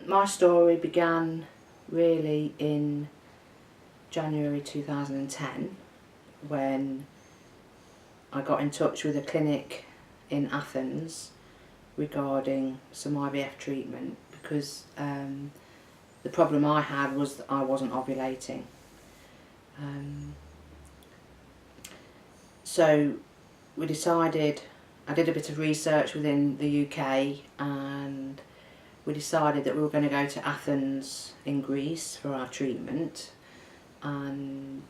My story began really in January 2010 when I got in touch with a clinic in Athens regarding some IVF treatment because the problem I had was that I wasn't ovulating. So we decided, I did a bit of research within the UK and we decided that we were going to go to Athens in Greece for our treatment, and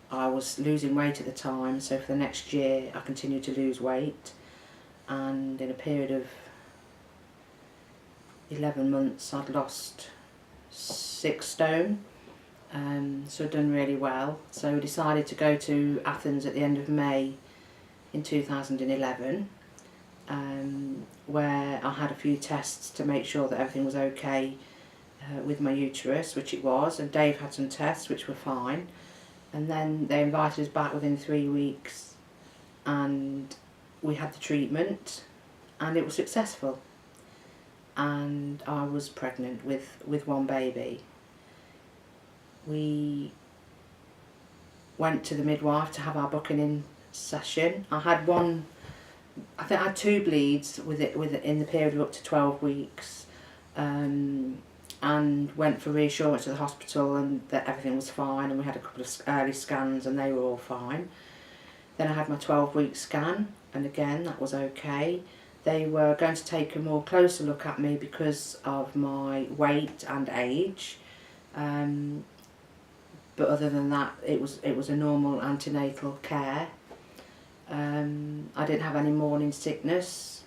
I was losing weight at the time, so for the next year I continued to lose weight, and in a period of 11 months I'd lost 6 stone, so I'd done really well. So we decided to go to Athens at the end of May in 2011. Where I had a few tests to make sure that everything was okay with my uterus, which it was, and Dave had some tests which were fine, and then they invited us back within 3 weeks and we had the treatment and it was successful, and I was pregnant with one baby. We went to the midwife to have our booking in session. I think I had 2 bleeds with it in the period of up to 12 weeks, and went for reassurance at the hospital and that everything was fine, and we had a couple of early scans and they were all fine. Then I had my 12-week scan and again that was okay. They were going to take a more closer look at me because of my weight and age, but other than that it was a normal antenatal care. I didn't have any morning sickness.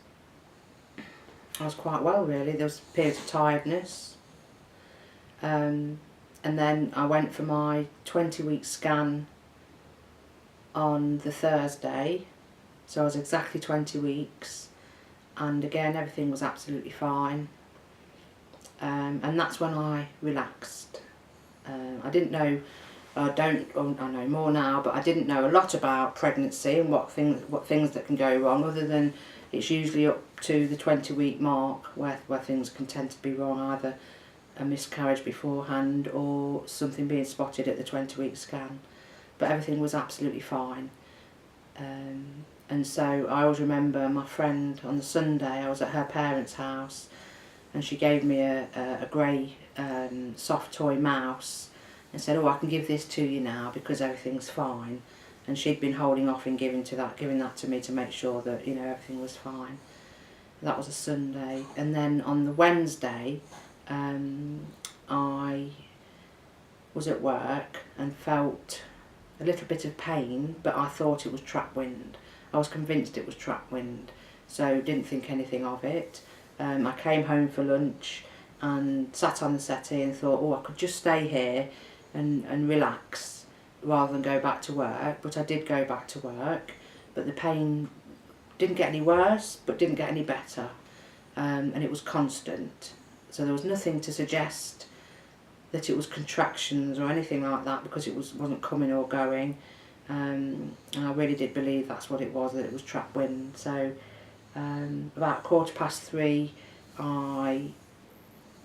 I was quite well really. There was periods of tiredness. And then I went for my 20-week scan on the Thursday. So I was exactly 20 weeks. And again everything was absolutely fine. And that's when I relaxed. I didn't know, I know more now, but I didn't know a lot about pregnancy and what things that can go wrong, other than it's usually up to the 20-week mark where things can tend to be wrong, either a miscarriage beforehand or something being spotted at the 20-week scan. But everything was absolutely fine. And so I always remember my friend on the Sunday, I was at her parents' house and she gave me a grey soft toy mouse and said, "Oh, I can give this to you now because everything's fine." And she'd been holding off in giving that to me to make sure that, you know, everything was fine. That was a Sunday. And then on the Wednesday, I was at work and felt a little bit of pain, but I thought it was trap wind. I was convinced it was trap wind, so didn't think anything of it. I came home for lunch and sat on the settee and thought, oh, I could just stay here and relax rather than go back to work. But I did go back to work, but the pain didn't get any worse but didn't get any better, and it was constant. So there was nothing to suggest that it was contractions or anything like that, because it wasn't coming or going, and I really did believe that's what it was, that it was trap wind. So about 3:15 I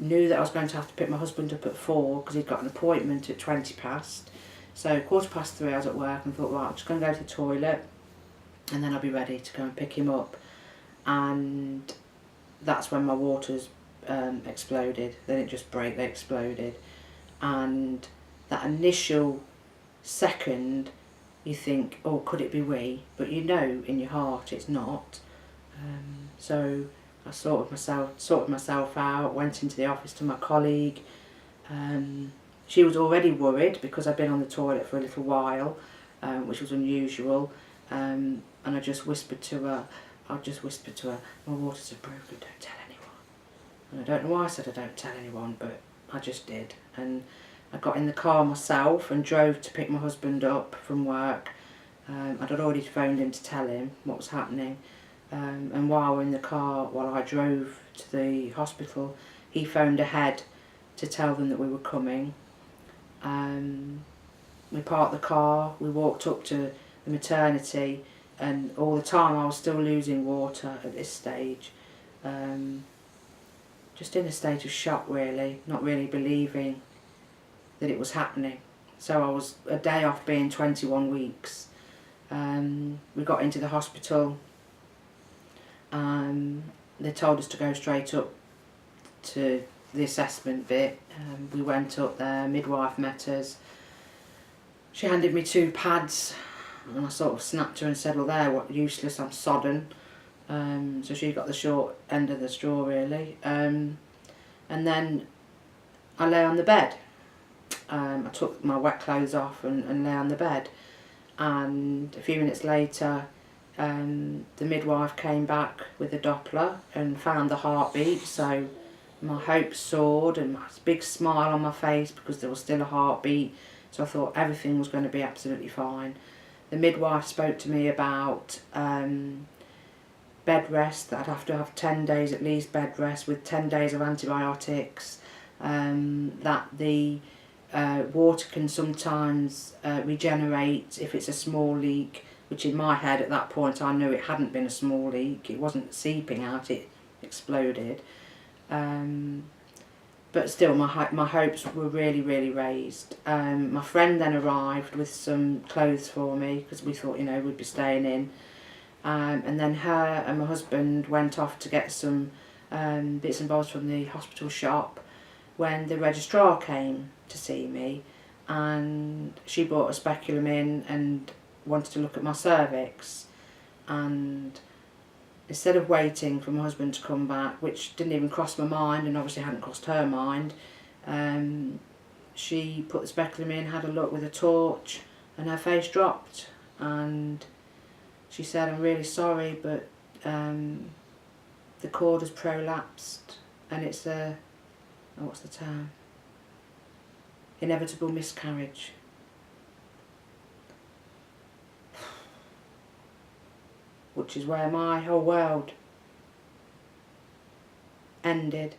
knew that I was going to have to pick my husband up at 4 because he'd got an appointment at 20 past. So 3:15 I was at work and thought, right, I'm just going to go to the toilet and then I'll be ready to go and pick him up. And that's when my waters exploded. They didn't just break, they exploded. And that initial second you think, oh, could it be we? But you know in your heart it's not. So I sorted myself out, went into the office to my colleague. She was already worried because I'd been on the toilet for a little while, which was unusual. And I just whispered to her, my waters have broken, don't tell anyone. And I don't know why I said I don't tell anyone, but I just did. And I got in the car myself and drove to pick my husband up from work. I'd already phoned him to tell him what was happening. And while we're in the car, while I drove to the hospital, he phoned ahead to tell them that we were coming. We parked the car, we walked up to the maternity, and all the time I was still losing water at this stage. just in a state of shock really, not really believing that it was happening. So I was a day off being 21 weeks. We got into the hospital. They told us to go straight up to the assessment bit. We went up there, midwife met us. She handed me 2 pads and I sort of snapped her and said, well, they're what, useless, I'm sodden. So she got the short end of the straw really. And then I lay on the bed. I took my wet clothes off and lay on the bed. And a few minutes later, the midwife came back with a Doppler and found the heartbeat. So my hopes soared and a big smile on my face because there was still a heartbeat. So I thought everything was going to be absolutely fine. The midwife spoke to me about bed rest, that I'd have to have 10 days at least bed rest with 10 days of antibiotics, that the water can sometimes regenerate if it's a small leak, which in my head at that point I knew it hadn't been a small leak, it wasn't seeping out, it exploded. But still my hopes were really raised. My friend then arrived with some clothes for me because we thought, you know, we'd be staying in. And then her and my husband went off to get some bits and bobs from the hospital shop when the registrar came to see me, and she brought a speculum in and wanted to look at my cervix. And instead of waiting for my husband to come back, which didn't even cross my mind and obviously hadn't crossed her mind, she put the speculum in, had a look with a torch, and her face dropped. And she said, I'm really sorry, but the cord has prolapsed and it's a, oh, what's the term? Inevitable miscarriage. Which is where my whole world ended.